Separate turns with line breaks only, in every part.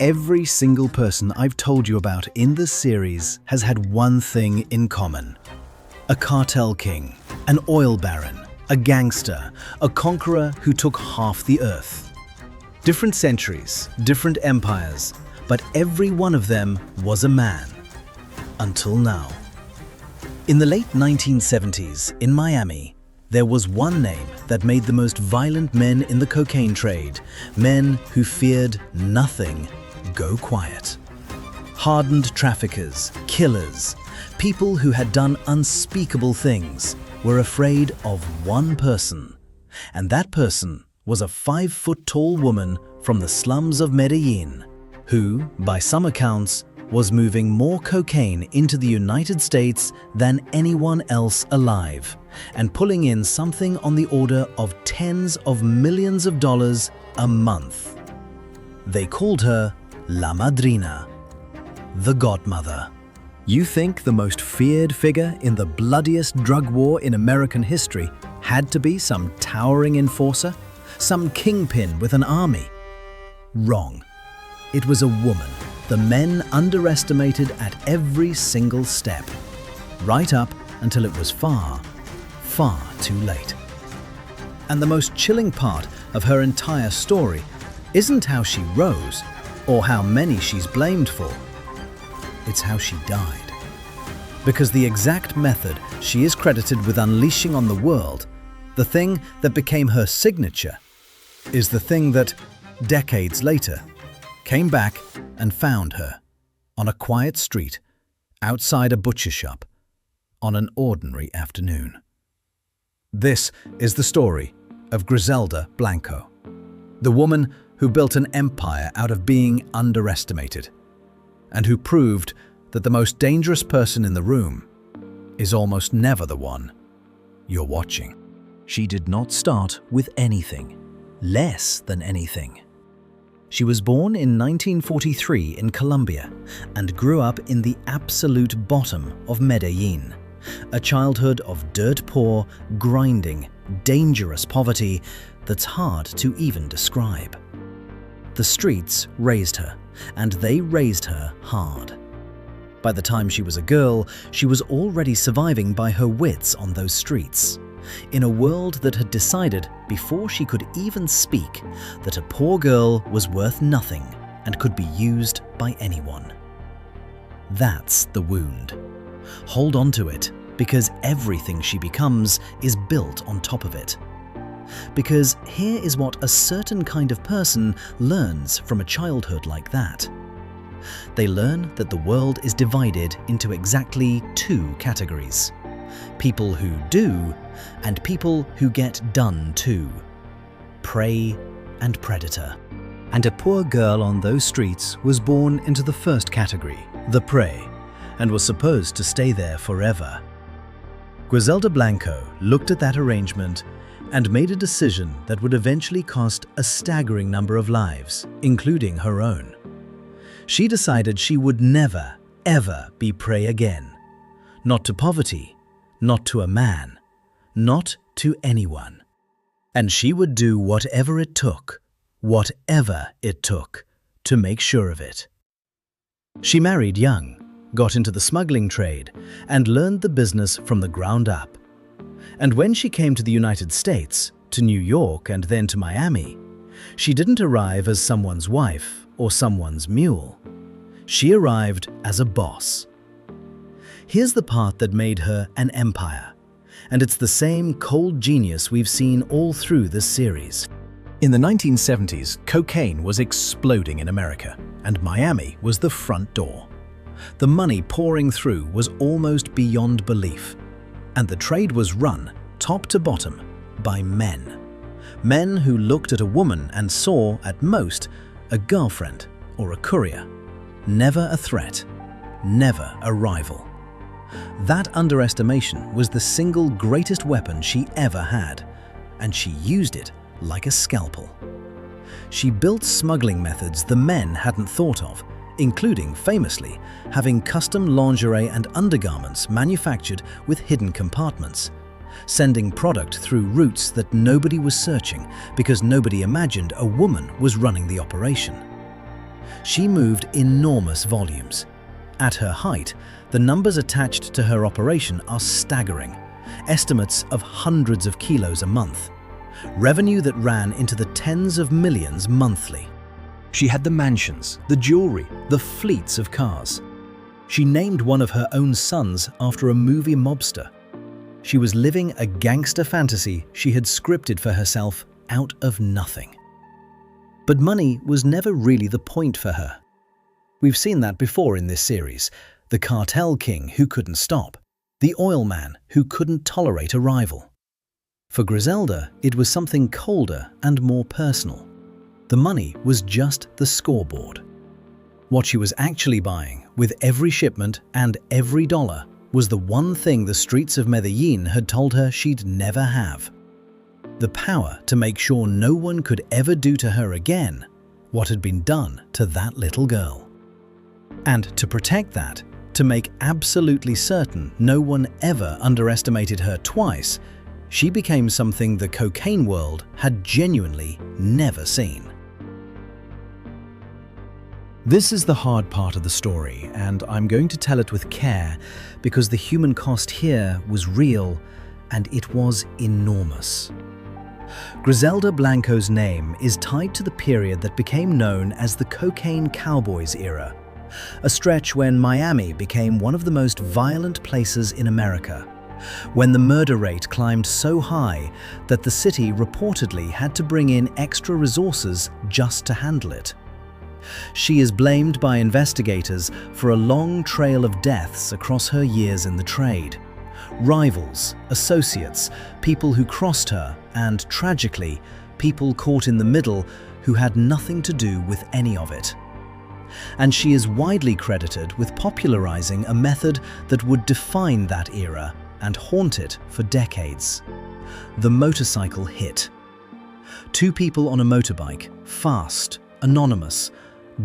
Every single person I've told you about in this series has had one thing in common. A cartel king, an oil baron, a gangster, a conqueror who took half the earth. Different centuries, different empires, but every one of them was a man. Until now. In the late 1970s, in Miami, there was one name that made the most violent men in the cocaine trade, men who feared nothing, go quiet. Hardened traffickers, killers, people who had done unspeakable things were afraid of one person. And that person was a 5-foot-tall woman from the slums of Medellín, who, by some accounts, was moving more cocaine into the United States than anyone else alive, and pulling in something on the order of tens of millions of dollars a month. They called her La Madrina, the Godmother. You think the most feared figure in the bloodiest drug war in American history had to be some towering enforcer, some kingpin with an army? Wrong. It was a woman the men underestimated at every single step, right up until it was far, far too late. And the most chilling part of her entire story isn't how she rose or how many she's blamed for. It's how she died. Because the exact method she is credited with unleashing on the world, the thing that became her signature, is the thing that, decades later, came back and found her on a quiet street outside a butcher shop on an ordinary afternoon. This is the story of Griselda Blanco, the woman who built an empire out of being underestimated, and who proved that the most dangerous person in the room is almost never the one you're watching. She did not start with anything, less than anything. She was born in 1943 in Colombia and grew up in the absolute bottom of Medellín, a childhood of dirt-poor, grinding, dangerous poverty that's hard to even describe. The streets raised her, and they raised her hard. By the time she was a girl, she was already surviving by her wits on those streets, in a world that had decided, before she could even speak, that a poor girl was worth nothing and could be used by anyone. That's the wound. Hold on to it, because everything she becomes is built on top of it. Because here is what a certain kind of person learns from a childhood like that. They learn that the world is divided into exactly two categories: people who do and people who get done to. Prey and predator. And a poor girl on those streets was born into the first category, the prey, and was supposed to stay there forever. Griselda Blanco looked at that arrangement and made a decision that would eventually cost a staggering number of lives, including her own. She decided she would never, ever be prey again. Not to poverty, not to a man, not to anyone. And she would do whatever it took to make sure of it. She married young, got into the smuggling trade, and learned the business from the ground up. And when she came to the United States, to New York and then to Miami, she didn't arrive as someone's wife or someone's mule. She arrived as a boss. Here's the part that made her an empire. And it's the same cold genius we've seen all through this series. In the 1970s, cocaine was exploding in America, and Miami was the front door. The money pouring through was almost beyond belief, and the trade was run, top to bottom, by men. Men who looked at a woman and saw, at most, a girlfriend or a courier. Never a threat, never a rival. That underestimation was the single greatest weapon she ever had, and she used it like a scalpel. She built smuggling methods the men hadn't thought of, including, famously, having custom lingerie and undergarments manufactured with hidden compartments, sending product through routes that nobody was searching because nobody imagined a woman was running the operation. She moved enormous volumes. At her height, the numbers attached to her operation are staggering. Estimates of hundreds of kilos a month. Revenue that ran into the tens of millions monthly. She had the mansions, the jewelry, the fleets of cars. She named one of her own sons after a movie mobster. She was living a gangster fantasy she had scripted for herself out of nothing. But money was never really the point for her. We've seen that before in this series. The cartel king who couldn't stop. The oil man who couldn't tolerate a rival. For Griselda, it was something colder and more personal. The money was just the scoreboard. What she was actually buying with every shipment and every dollar was the one thing the streets of Medellín had told her she'd never have. The power to make sure no one could ever do to her again what had been done to that little girl. And to protect that, to make absolutely certain no one ever underestimated her twice, she became something the cocaine world had genuinely never seen. This is the hard part of the story, and I'm going to tell it with care because the human cost here was real and it was enormous. Griselda Blanco's name is tied to the period that became known as the Cocaine Cowboys era, a stretch when Miami became one of the most violent places in America, when the murder rate climbed so high that the city reportedly had to bring in extra resources just to handle it. She is blamed by investigators for a long trail of deaths across her years in the trade. Rivals, associates, people who crossed her, and tragically, people caught in the middle who had nothing to do with any of it. And she is widely credited with popularizing a method that would define that era and haunt it for decades. The motorcycle hit. Two people on a motorbike, fast, anonymous,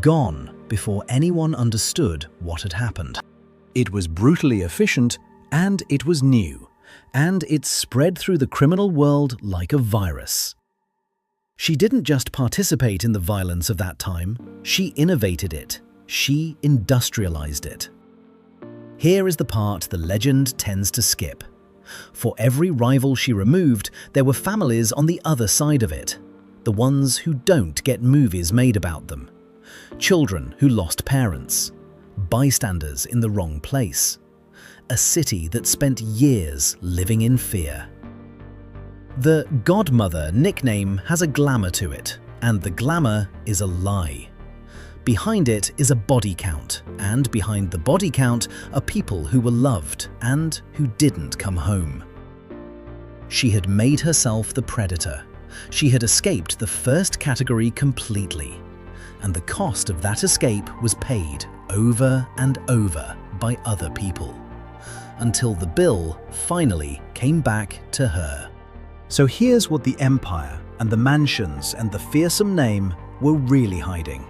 gone before anyone understood what had happened. It was brutally efficient, and it was new, and it spread through the criminal world like a virus. She didn't just participate in the violence of that time, she innovated it. She industrialized it. Here is the part the legend tends to skip. For every rival she removed, there were families on the other side of it, the ones who don't get movies made about them. Children who lost parents, bystanders in the wrong place, a city that spent years living in fear. The Godmother nickname has a glamour to it, and the glamour is a lie. Behind it is a body count, and behind the body count are people who were loved and who didn't come home. She had made herself the predator. She had escaped the first category completely. And the cost of that escape was paid over and over by other people, until the bill finally came back to her. So here's what the empire and the mansions and the fearsome name were really hiding.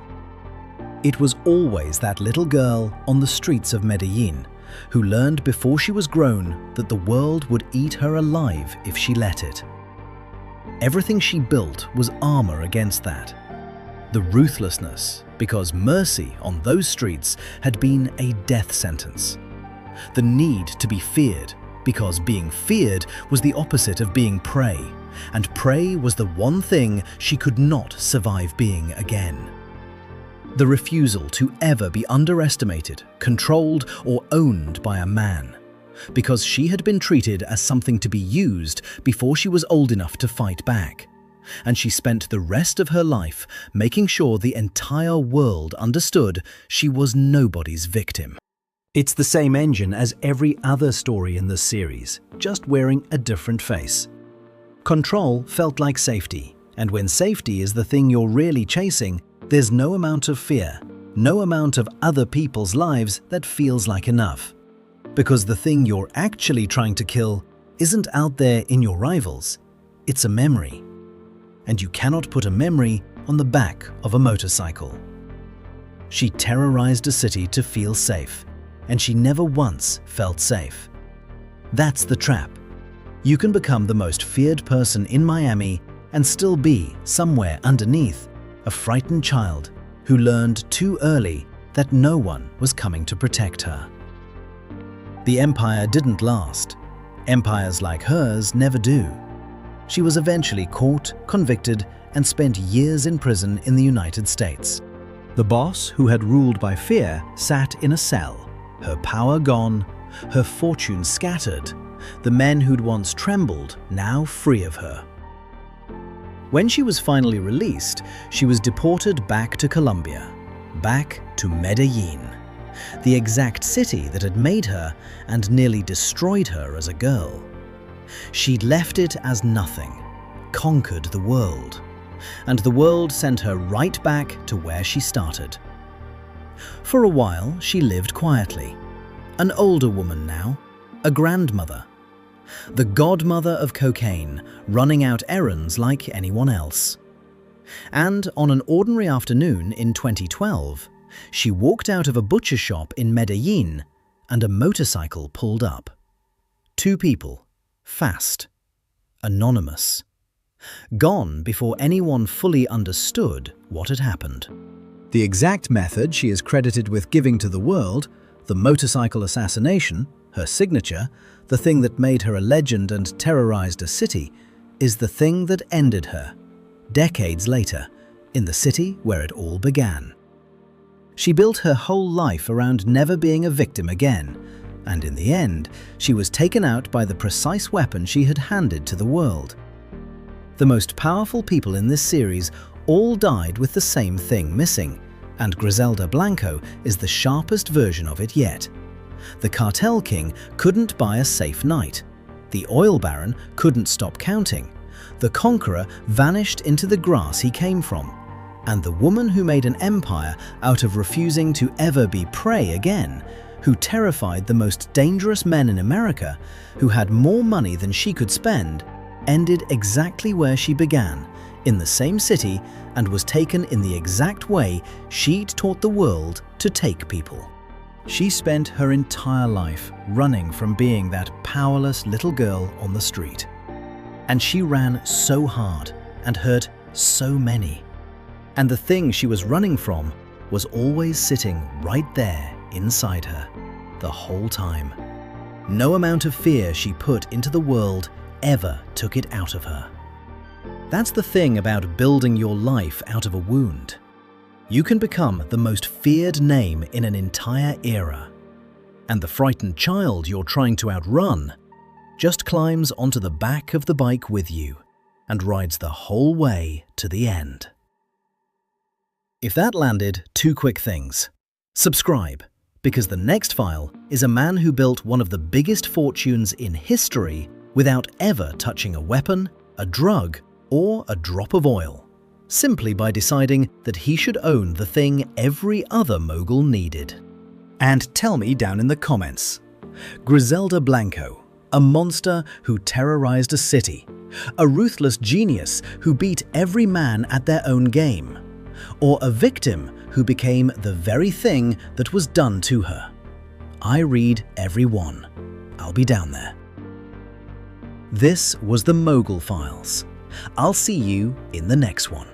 It was always that little girl on the streets of Medellín who learned before she was grown that the world would eat her alive if she let it. Everything she built was armor against that. The ruthlessness, because mercy on those streets had been a death sentence. The need to be feared, because being feared was the opposite of being prey, and prey was the one thing she could not survive being again. The refusal to ever be underestimated, controlled, or owned by a man, because she had been treated as something to be used before she was old enough to fight back. And she spent the rest of her life making sure the entire world understood she was nobody's victim. It's the same engine as every other story in this series, just wearing a different face. Control felt like safety, and when safety is the thing you're really chasing, there's no amount of fear, no amount of other people's lives that feels like enough. Because the thing you're actually trying to kill isn't out there in your rivals, it's a memory. And you cannot put a memory on the back of a motorcycle. She terrorized a city to feel safe, and she never once felt safe. That's the trap. You can become the most feared person in Miami and still be, somewhere underneath, a frightened child who learned too early that no one was coming to protect her. The empire didn't last. Empires like hers never do. She was eventually caught, convicted, and spent years in prison in the United States. The boss, who had ruled by fear, sat in a cell, her power gone, her fortune scattered, the men who'd once trembled now free of her. When she was finally released, she was deported back to Colombia, back to Medellín, the exact city that had made her and nearly destroyed her as a girl. She'd left it as nothing, conquered the world, and the world sent her right back to where she started. For a while, she lived quietly, an older woman now, a grandmother, the godmother of cocaine, running out errands like anyone else. And on an ordinary afternoon in 2012, she walked out of a butcher shop in Medellín and a motorcycle pulled up. Two people, fast, anonymous, gone before anyone fully understood what had happened. The exact method she is credited with giving to the world, the motorcycle assassination, her signature, the thing that made her a legend and terrorized a city, is the thing that ended her, decades later, in the city where it all began. She built her whole life around never being a victim again, and in the end, she was taken out by the precise weapon she had handed to the world. The most powerful people in this series all died with the same thing missing, and Griselda Blanco is the sharpest version of it yet. The cartel king couldn't buy a safe night. The oil baron couldn't stop counting. The conqueror vanished into the grass he came from. And the woman who made an empire out of refusing to ever be prey again, who terrified the most dangerous men in America, who had more money than she could spend, ended exactly where she began, in the same city, and was taken in the exact way she'd taught the world to take people. She spent her entire life running from being that powerless little girl on the street. And she ran so hard and hurt so many. And the thing she was running from was always sitting right there inside her, the whole time. No amount of fear she put into the world ever took it out of her. That's the thing about building your life out of a wound. You can become the most feared name in an entire era. And the frightened child you're trying to outrun just climbs onto the back of the bike with you and rides the whole way to the end. If that landed, two quick things. Subscribe, because the next file is a man who built one of the biggest fortunes in history without ever touching a weapon, a drug, or a drop of oil, simply by deciding that he should own the thing every other mogul needed. And tell me down in the comments, Griselda Blanco, a monster who terrorized a city, a ruthless genius who beat every man at their own game, or a victim who became the very thing that was done to her? I read every one. I'll be down there. This was the Mogul Files. I'll see you in the next one.